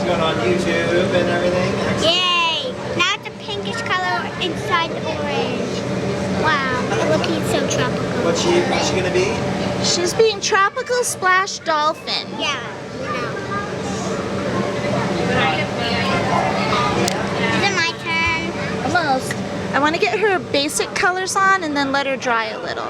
going on YouTube and everything. Yay! Now it's a pinkish color inside the orange. Wow, looking so tropical. What's she gonna be? She's being Tropical Splash Dolphin. Yeah, Is it my turn? Almost. I want to get her basic colors on and then let her dry a little.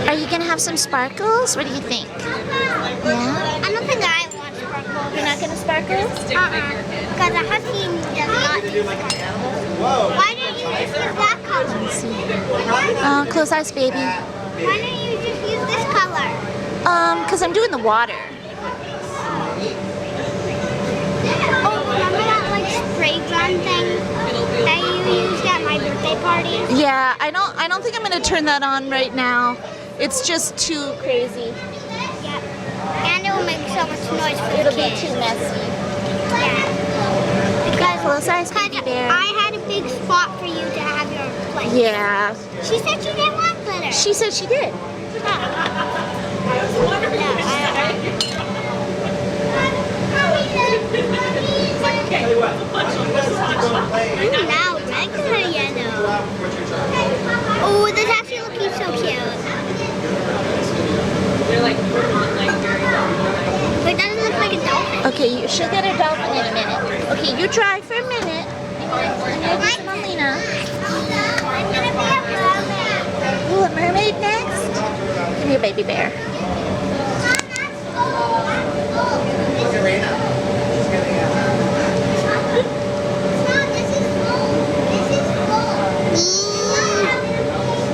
Are you going to have some sparkles? What do you think? Yeah? I don't think I want sparkles. You're not going to sparkle? Because a husky does not use sparkles. Whoa. Why didn't you just use that color? Oh, close eyes, baby. Why didn't you just use this color? Because I'm doing the water. Oh, remember that like spray gun thing that you used at my birthday party? Yeah, I don't think I'm going to turn that on right now. It's just too crazy. Yeah. And it will make so much noise for the It'll be kids. too messy. Yeah. Because Close eyes, baby bear. I had a big spot for you to have your place. Yeah. She said she didn't want glitter. She said she did. Tell you what, why don't you guys just go and play? Now regular yellow. Oh, this is actually looking so cute. They're like Vermont, like very But it doesn't look like a dolphin. Okay, she'll get her dolphin in a minute. Okay, you dry for a minute. And you'll do some Dolphina. I'm gonna be a mermaid. Ooh, a mermaid next? Come here, baby bear. Look at Raina. She's getting out.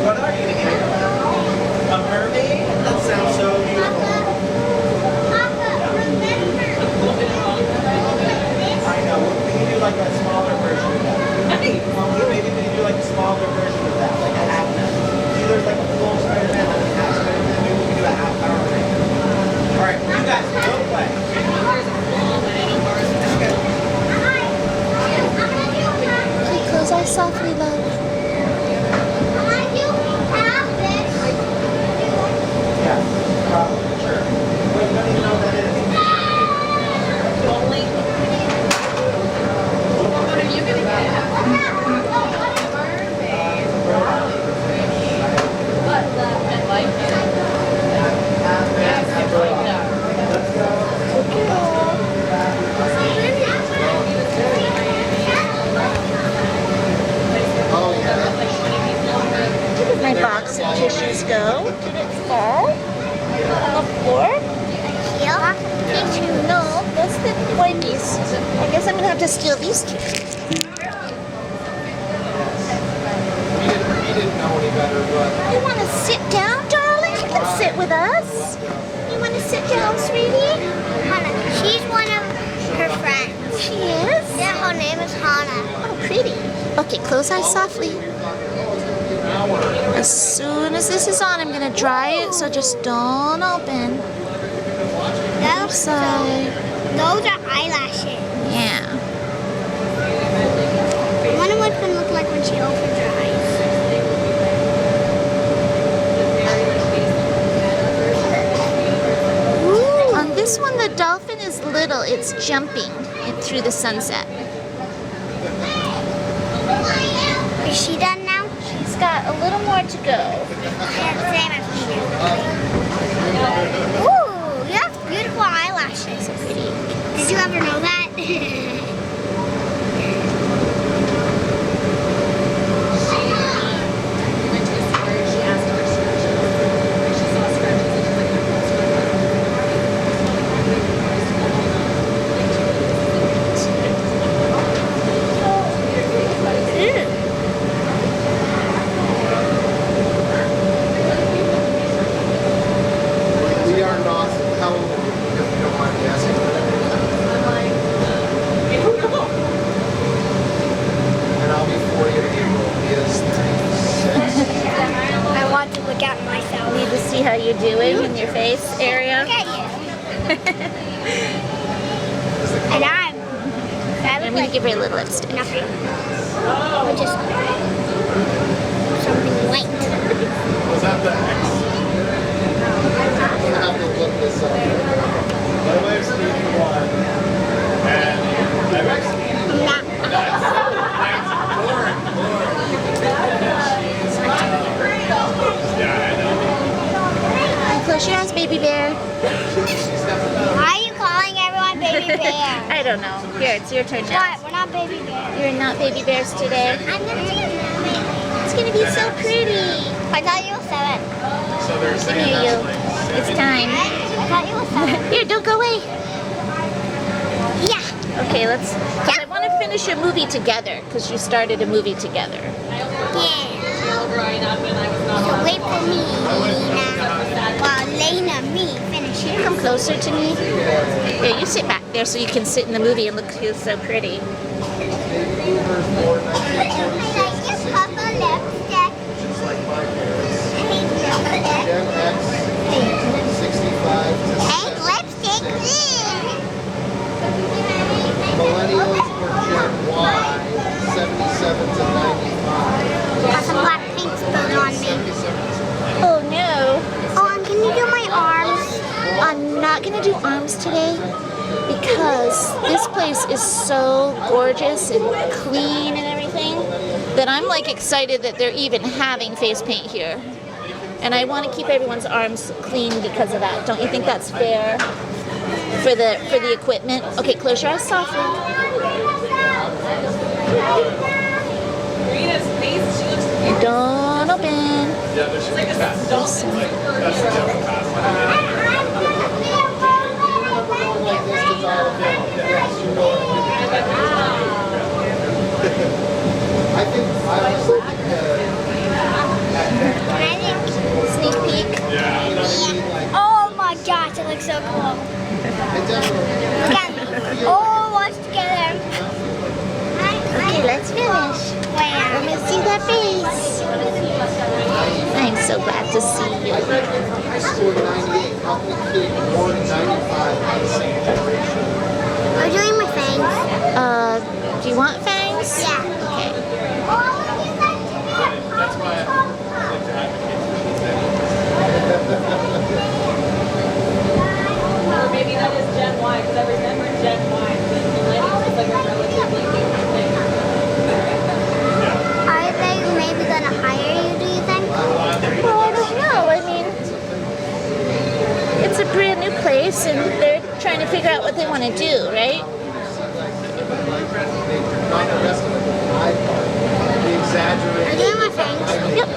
What are you here? A mermaid? That sounds so beautiful. I know. We can do like a smaller version of that. Maybe we can do like a smaller version of that, like a half net. See, there's like a full Spider-Man and a half Spider-Man. Maybe we can do a half power ranger. All right, you guys, go play. Okay, close eyes softly, love. Yeah, probably, sure. Wait, you don't even know what that is. bowling. What are you gonna get? I like it. Let's go. Oh, yeah. Where did my box of tissues go? Did it fall on the floor? Tissue? No, that's the wipies. I guess I'm gonna have to steal these two. He didn't know any better, but... You want to sit down, darling? You can sit with us. You want to sit down, sweetie? She's one of her friends. She is? Yeah, her name is Hannah. Oh, pretty. Okay, close eyes softly. As soon as this is on, I'm going to dry it, so just don't open. Those, Side. those are eyelashes. Yeah. I wonder what it's going to look like when she opens her eyes. Ooh. On this one, the dolphin is little. It's jumping through the sunset. Is she done now? She's got a little more to go. Yeah, same as me. Ooh, you have beautiful eyelashes. Did you ever know that? We are not... How old are you, if you don't mind me asking? And I'll be 40 in April. He is 36. I want to look at myself. Need to see how you're doing in your face area. Look at you. And I I'm look going like to give her a little lipstick. nothing. Or just something white. Was that the X? I'm gonna have to look this up. By the way, Steve, you walk. I don't know. Here, it's your turn now. What? We're not baby bears. You're not baby bears today. I'm gonna do it. It's gonna be so pretty. I thought you were 7. So they're Come saying here, you. that's like It's time. I thought you were 7. Here, don't go away. Yeah. Okay, let's. I want to finish a movie together because you started a movie together. Yeah. Growing up and I was not So wait for me, Lena. While Lena, me, finish it. Come closer to me. Here, you sit back there so you can sit in the movie and look so pretty. baby boomers born I like your 1946 purple lipstick. just like my parents. Pink lipstick. Gen X, 65 to Pink lipstick. 76. Millennials were Gen Y, 77 to 95. Got some black paint spilled on me. 77 to Oh no. Oh, and can you do my arms? I'm not gonna do arms today because this place is so gorgeous and clean and everything that I'm like excited that they're even having face paint here. And I want to keep everyone's arms clean because of that. Don't you think that's fair for the equipment? Okay, close your eyes softly. Karina's face, she looks Don't open. Yeah, there should be a pass. Listen. That's the other pass. Like this to Dollar Bill. Yes, you know it. I think I was looking Sneak peek. yeah. You know what I mean? Like, Oh my gosh, it looks so cool. it definitely. Look at me. Oh, watch together. Okay, let's finish. Let me see that face. I'm so glad to see you. I graduated from high school in 98. How can a kid born in 95 have the same generation? I'm doing my fangs. Do you want fangs? Yeah. Okay. That's why I like to advocate or maybe that is Gen Y, because I remember Gen Y, the millennials was like a relatively new thing. Are they maybe gonna hire you, do you think? Well, I don't know. I mean, it's a brand new place and they're trying to figure out what they want to do, right? they not the rest of it, the high part. The I'm exaggeration. doing my fangs. Yep.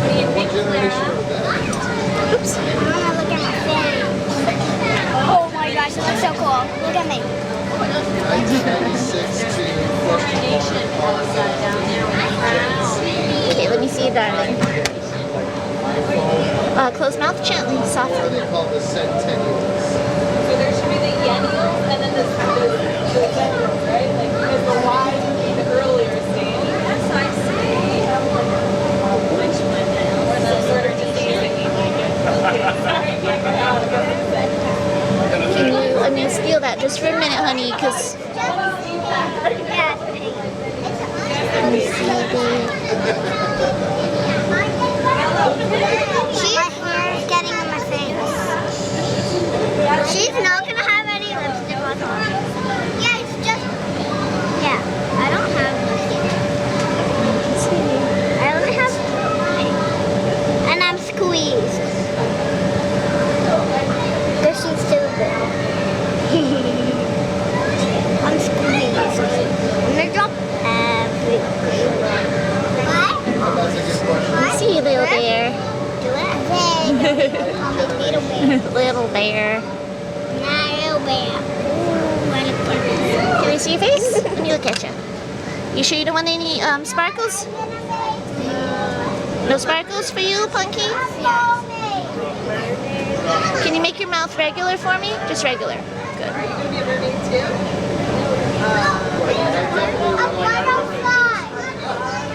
What do you What think, generation Clara? was that? Oops. I wanna look at my fangs. Oh my gosh, it looks so cool. Look at me. 1996 to Nation was down there. Wow. Okay, let me see you, darling. Close mouth gently, What softly. are they called? The centennials. So there should be the Yennials and then the Zennials, right? Like, because the Y would be the earlier stage. Yes, I see. Which one now? Or the sort of disease that you like it. Okay, sorry, I can't get out of it. Can you, let me steal that just for a minute, honey, because Yeah, it's pretty. let me see the... My hair is getting in my face. She's not gonna have any lipstick on her. Yeah, it's just. Yeah, I don't have lipstick. I only have. And I'm squeezed. Because she's stupid. I'm squeezed. I'm gonna drop everything. What? That's a good question. Let me see you, little bear. Do it. Call me little bear. Little bear. Not little bear. Ooh, what a bear. Can I see your face? Let me look at you. You sure you don't want any sparkles? No sparkles for you, Punky? Can you make your mouth regular for me? Just regular. Good. Are you going to be a mermaid too?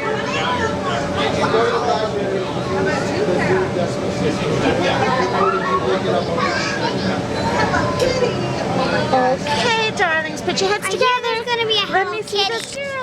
Did you go to the library and use the new decimal system? Or did you look it up on the Okay, darlings, put your heads I hear together. there's gonna be a Let Hello me see Kitty. this.